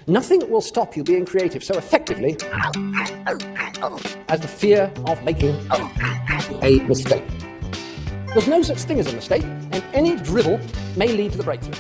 Nothing will stop you being creative so effectively as the fear of making a mistake. There's no such thing as a mistake, and any drivel may lead to the breakthrough.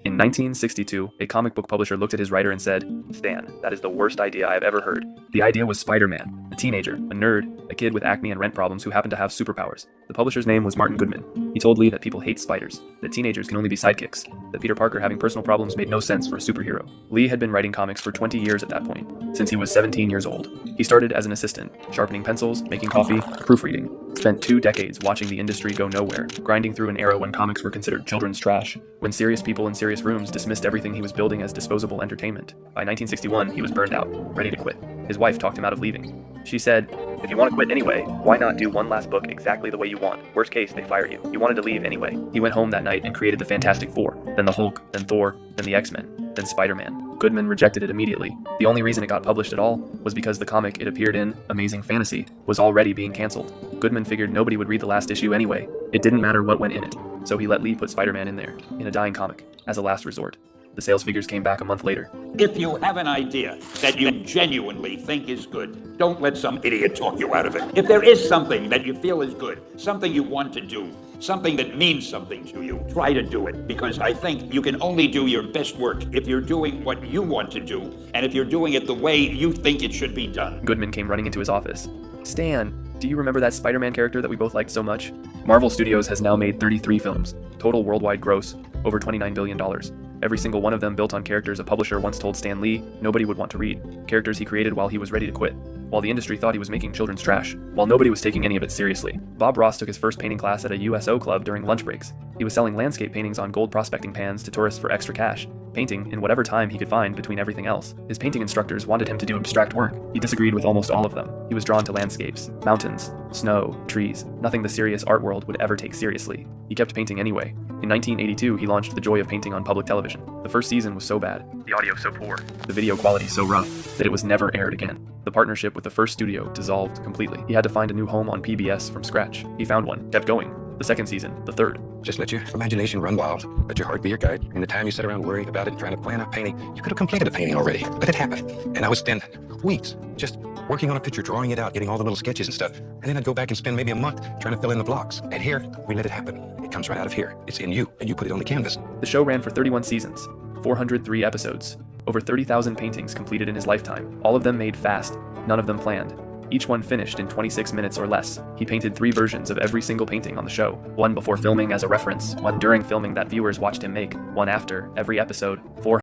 In 1962, a comic book publisher looked at his writer and said, "Stan, that is the worst idea I have ever heard." The idea was Spider-Man, a teenager, a nerd, a kid with acne and rent problems who happened to have superpowers. The publisher's name was Martin Goodman. He told Lee that people hate spiders, that teenagers can only be sidekicks, that Peter Parker having personal problems made no sense for a superhero. Lee had been writing comics for 20 years at that point, since he was 17 years old. He started as an assistant, sharpening pencils, making coffee, proofreading. Spent 2 decades watching the industry go nowhere, grinding through an era when comics were considered children's trash, when serious people in serious rooms dismissed everything he was building as disposable entertainment. By 1961, he was burned out, ready to quit. His wife talked him out of leaving. She said, "If you want to quit anyway, why not do one last book exactly the way you want? Worst case, they fire you. You wanted to leave anyway." He went home that night and created the Fantastic Four, then the Hulk, then Thor, then the X-Men, then Spider-Man. Goodman rejected it immediately. The only reason it got published at all was because the comic it appeared in, Amazing Fantasy, was already being cancelled. Goodman figured nobody would read the last issue anyway. It didn't matter what went in it, so he let Lee put Spider-Man in there, in a dying comic, as a last resort. The sales figures came back a month later. If you have an idea that you genuinely think is good, don't let some idiot talk you out of it. If there is something that you feel is good, something you want to do, something that means something to you, try to do it. Because I think you can only do your best work if you're doing what you want to do, and if you're doing it the way you think it should be done. Goodman came running into his office. "Stan, do you remember that Spider-Man character that we both liked so much? Marvel Studios has now made 33 films. Total worldwide gross, over $29 billion. Every single one of them built on characters a publisher once told Stan Lee nobody would want to read. Characters he created while he was ready to quit. While the industry thought he was making children's trash. While nobody was taking any of it seriously. Bob Ross took his first painting class at a USO club during lunch breaks. He was selling landscape paintings on gold prospecting pans to tourists for extra cash. Painting in whatever time he could find between everything else. His painting instructors wanted him to do abstract work. He disagreed with almost all of them. He was drawn to landscapes, mountains, snow, trees, nothing the serious art world would ever take seriously. He kept painting anyway. In 1982, he launched The Joy of Painting on public television. The first season was so bad, the audio so poor, the video quality so rough, that it was never aired again. The partnership with the first studio dissolved completely. He had to find a new home on PBS from scratch. He found one, kept going. The second season, the third. Just let your imagination run wild. Let your heart be your guide. In the time you sit around worrying about it and trying to plan a painting, you could have completed a painting already. Let it happen. And I would spend weeks just working on a picture, drawing it out, getting all the little sketches and stuff. And then I'd go back and spend maybe a month trying to fill in the blocks. And here, we let it happen. It comes right out of here. It's in you, and you put it on the canvas. The show ran for 31 seasons, 403 episodes, over 30,000 paintings completed in his lifetime. All of them made fast, none of them planned. Each one finished in 26 minutes or less. He painted 3 versions of every single painting on the show. One before filming as a reference, one during filming that viewers watched him make, one after every episode, 4